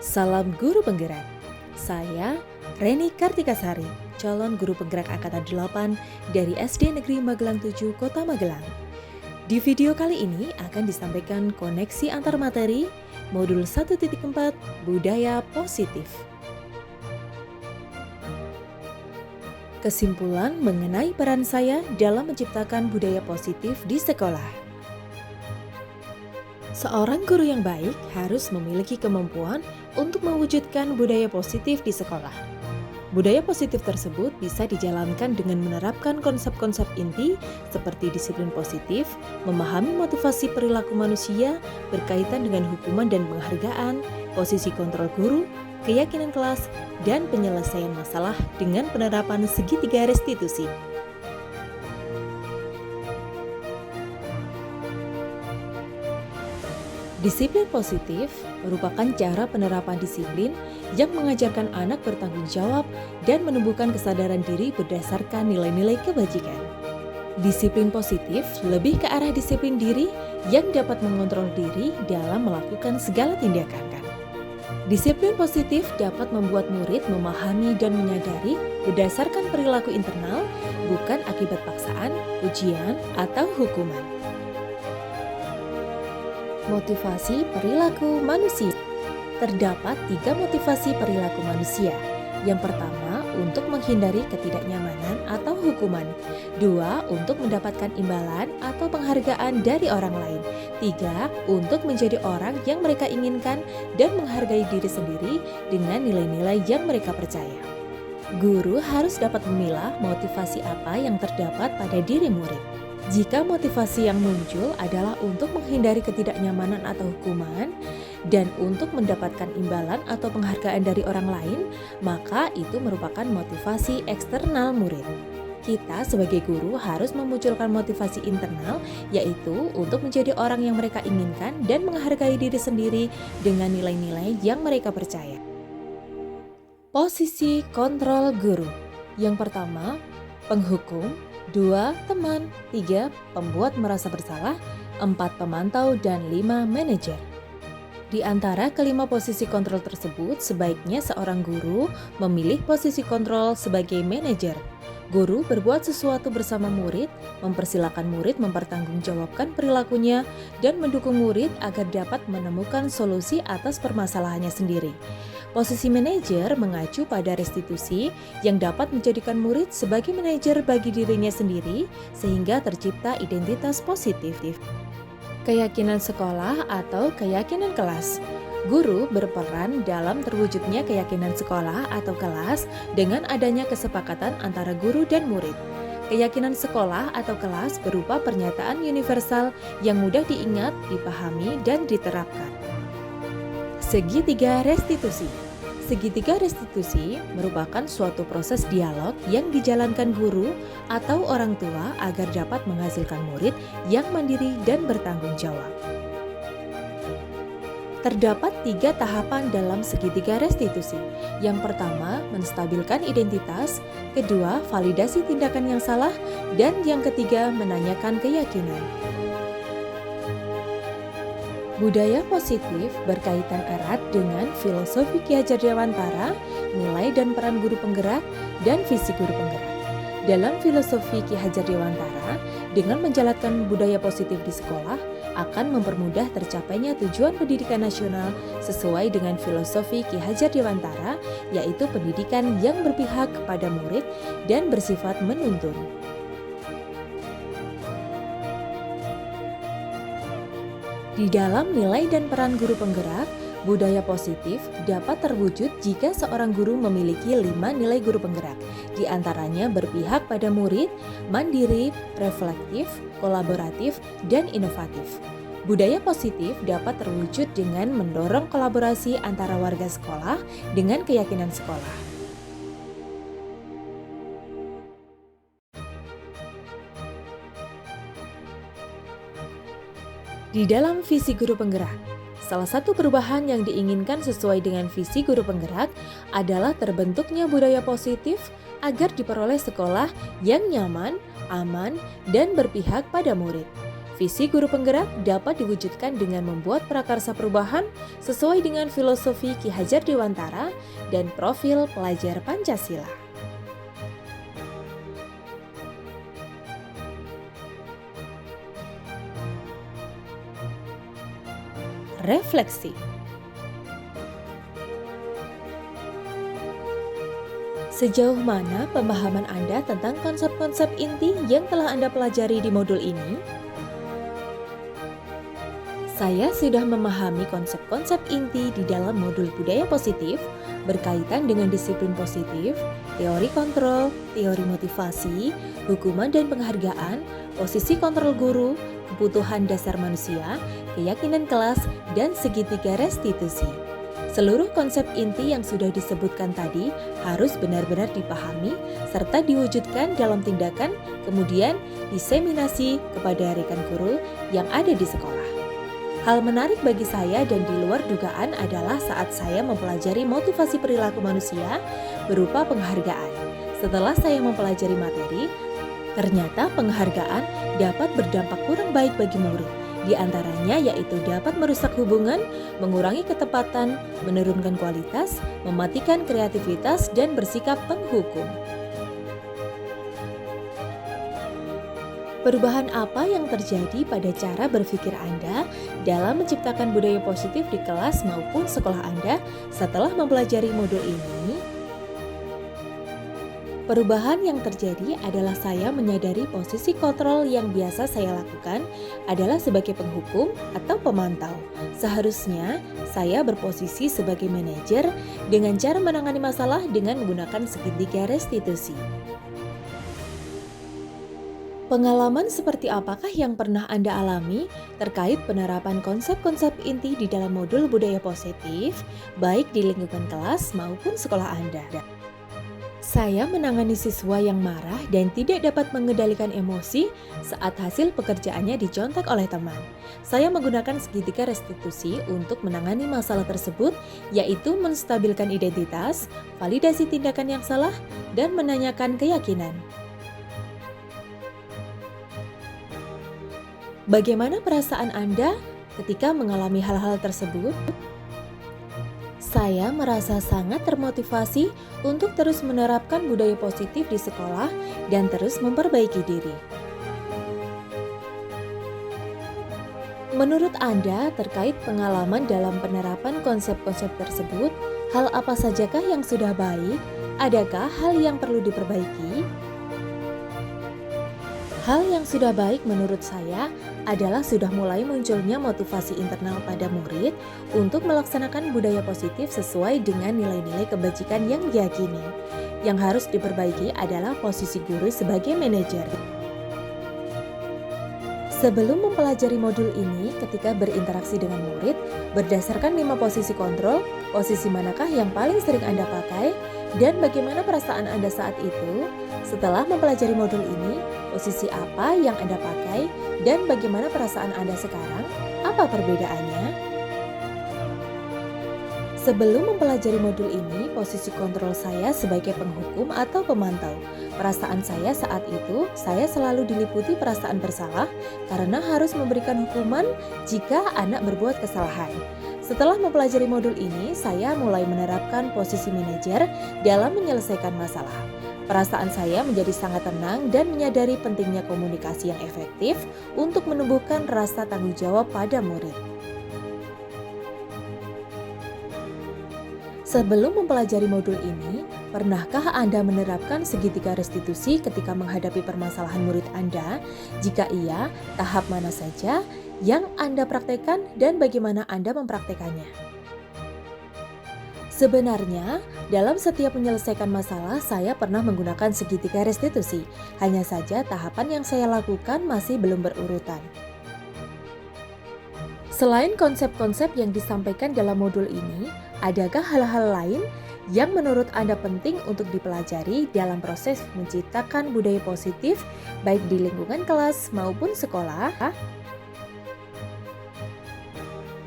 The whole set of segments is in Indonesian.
Salam Guru Penggerak. Saya Reni Kartikasari, calon guru penggerak angkatan 8 dari SD Negeri Magelang 7, Kota Magelang. Di video kali ini akan disampaikan koneksi antar materi modul 1.4 Budaya Positif. Kesimpulan mengenai peran saya dalam menciptakan budaya positif di sekolah. Seorang guru yang baik harus memiliki kemampuan untuk mewujudkan budaya positif di sekolah. Budaya positif tersebut bisa dijalankan dengan menerapkan konsep-konsep inti seperti disiplin positif, memahami motivasi perilaku manusia berkaitan dengan hukuman dan penghargaan, posisi kontrol guru, keyakinan kelas, dan penyelesaian masalah dengan penerapan segitiga restitusi. Disiplin positif merupakan cara penerapan disiplin yang mengajarkan anak bertanggung jawab dan menumbuhkan kesadaran diri berdasarkan nilai-nilai kebajikan. Disiplin positif lebih ke arah disiplin diri yang dapat mengontrol diri dalam melakukan segala tindakan. Disiplin positif dapat membuat murid memahami dan menyadari berdasarkan perilaku internal, bukan akibat paksaan, ujian, atau hukuman. Motivasi perilaku manusia. Terdapat 3 motivasi perilaku manusia. Yang pertama, untuk menghindari ketidaknyamanan atau hukuman. 2, untuk mendapatkan imbalan atau penghargaan dari orang lain. 3, untuk menjadi orang yang mereka inginkan dan menghargai diri sendiri dengan nilai-nilai yang mereka percaya. Guru harus dapat memilah motivasi apa yang terdapat pada diri murid. Jika motivasi yang muncul adalah untuk menghindari ketidaknyamanan atau hukuman dan untuk mendapatkan imbalan atau penghargaan dari orang lain, maka itu merupakan motivasi eksternal murid. Kita sebagai guru harus memunculkan motivasi internal, yaitu untuk menjadi orang yang mereka inginkan dan menghargai diri sendiri dengan nilai-nilai yang mereka percaya. Posisi kontrol guru. Yang pertama, penghukum. 2, teman. 3, pembuat merasa bersalah. 4, pemantau. Dan 5, manajer. Di antara kelima posisi kontrol tersebut, sebaiknya seorang guru memilih posisi kontrol sebagai manajer. Guru berbuat sesuatu bersama murid, mempersilahkan murid mempertanggungjawabkan perilakunya, dan mendukung murid agar dapat menemukan solusi atas permasalahannya sendiri. Posisi manajer mengacu pada restitusi yang dapat menjadikan murid sebagai manajer bagi dirinya sendiri sehingga tercipta identitas positif. Keyakinan sekolah atau keyakinan kelas. Guru berperan dalam terwujudnya keyakinan sekolah atau kelas dengan adanya kesepakatan antara guru dan murid. Keyakinan sekolah atau kelas berupa pernyataan universal yang mudah diingat, dipahami, dan diterapkan. Segitiga restitusi. Segitiga restitusi merupakan suatu proses dialog yang dijalankan guru atau orang tua agar dapat menghasilkan murid yang mandiri dan bertanggung jawab. Terdapat 3 tahapan dalam segitiga restitusi. Yang pertama, menstabilkan identitas. Kedua, validasi tindakan yang salah. Dan yang ketiga, menanyakan keyakinan. Budaya positif berkaitan erat dengan filosofi Ki Hajar Dewantara, nilai dan peran guru penggerak, dan visi guru penggerak. Dalam filosofi Ki Hajar Dewantara, dengan menjalankan budaya positif di sekolah, akan mempermudah tercapainya tujuan pendidikan nasional sesuai dengan filosofi Ki Hajar Dewantara, yaitu pendidikan yang berpihak kepada murid dan bersifat menuntun. Di dalam nilai dan peran guru penggerak, budaya positif dapat terwujud jika seorang guru memiliki 5 nilai guru penggerak. Di antaranya berpihak pada murid, mandiri, reflektif, kolaboratif, dan inovatif. Budaya positif dapat terwujud dengan mendorong kolaborasi antara warga sekolah dengan keyakinan sekolah. Di dalam visi guru penggerak, salah satu perubahan yang diinginkan sesuai dengan visi guru penggerak adalah terbentuknya budaya positif agar diperoleh sekolah yang nyaman, aman, dan berpihak pada murid. Visi guru penggerak dapat diwujudkan dengan membuat prakarsa perubahan sesuai dengan filosofi Ki Hajar Dewantara dan profil pelajar Pancasila. Refleksi. Sejauh mana pemahaman Anda tentang konsep-konsep inti yang telah Anda pelajari di modul ini? Saya sudah memahami konsep-konsep inti di dalam modul budaya positif berkaitan dengan disiplin positif, teori kontrol, teori motivasi, hukuman dan penghargaan, posisi kontrol guru, kebutuhan dasar manusia, keyakinan kelas, dan segitiga restitusi. Seluruh konsep inti yang sudah disebutkan tadi harus benar-benar dipahami serta diwujudkan dalam tindakan, kemudian diseminasi kepada rekan guru yang ada di sekolah. Hal menarik bagi saya dan di luar dugaan adalah saat saya mempelajari motivasi perilaku manusia berupa penghargaan. Setelah saya mempelajari materi, ternyata penghargaan dapat berdampak kurang baik bagi murid. Di antaranya yaitu dapat merusak hubungan, mengurangi ketepatan, menurunkan kualitas, mematikan kreativitas, dan bersikap penghukum. Perubahan apa yang terjadi pada cara berpikir Anda dalam menciptakan budaya positif di kelas maupun sekolah Anda setelah mempelajari modul ini? Perubahan yang terjadi adalah saya menyadari posisi kontrol yang biasa saya lakukan adalah sebagai penghukum atau pemantau. Seharusnya saya berposisi sebagai manajer dengan cara menangani masalah dengan menggunakan segitiga restitusi. Pengalaman seperti apakah yang pernah Anda alami terkait penerapan konsep-konsep inti di dalam modul budaya positif, baik di lingkungan kelas maupun sekolah Anda? Saya menangani siswa yang marah dan tidak dapat mengendalikan emosi saat hasil pekerjaannya dicontek oleh teman. Saya menggunakan segitiga restitusi untuk menangani masalah tersebut, yaitu menstabilkan identitas, validasi tindakan yang salah, dan menanyakan keyakinan. Bagaimana perasaan Anda ketika mengalami hal-hal tersebut? Saya merasa sangat termotivasi untuk terus menerapkan budaya positif di sekolah dan terus memperbaiki diri. Menurut Anda, terkait pengalaman dalam penerapan konsep-konsep tersebut, hal apa sajakah yang sudah baik? Adakah hal yang perlu diperbaiki? Hal yang sudah baik menurut saya adalah sudah mulai munculnya motivasi internal pada murid untuk melaksanakan budaya positif sesuai dengan nilai-nilai kebajikan yang diyakini. Yang harus diperbaiki adalah posisi guru sebagai manajer. Sebelum mempelajari modul ini, ketika berinteraksi dengan murid, berdasarkan 5 posisi kontrol, posisi manakah yang paling sering Anda pakai, dan bagaimana perasaan Anda saat itu? Setelah mempelajari modul ini, posisi apa yang Anda pakai, dan bagaimana perasaan Anda sekarang? Apa perbedaannya? Sebelum mempelajari modul ini, posisi kontrol saya sebagai penghukum atau pemantau. Perasaan saya saat itu, saya selalu diliputi perasaan bersalah karena harus memberikan hukuman jika anak berbuat kesalahan. Setelah mempelajari modul ini, saya mulai menerapkan posisi manajer dalam menyelesaikan masalah. Perasaan saya menjadi sangat tenang dan menyadari pentingnya komunikasi yang efektif untuk menumbuhkan rasa tanggung jawab pada murid. Sebelum mempelajari modul ini, pernahkah Anda menerapkan segitiga restitusi ketika menghadapi permasalahan murid Anda? Jika iya, tahap mana saja yang Anda praktekkan dan bagaimana Anda mempraktekannya? Sebenarnya, dalam setiap menyelesaikan masalah, saya pernah menggunakan segitiga restitusi. Hanya saja tahapan yang saya lakukan masih belum berurutan. Selain konsep-konsep yang disampaikan dalam modul ini, adakah hal-hal lain yang menurut Anda penting untuk dipelajari dalam proses menciptakan budaya positif baik di lingkungan kelas maupun sekolah?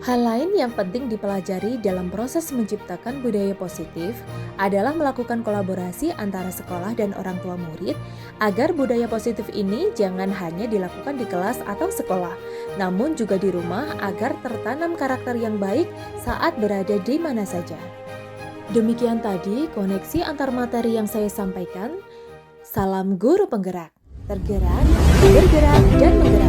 Hal lain yang penting dipelajari dalam proses menciptakan budaya positif adalah melakukan kolaborasi antara sekolah dan orang tua murid agar budaya positif ini jangan hanya dilakukan di kelas atau sekolah, namun juga di rumah agar tertanam karakter yang baik saat berada di mana saja. Demikian tadi koneksi antar materi yang saya sampaikan. Salam guru penggerak, tergerak, bergerak, dan menggerak.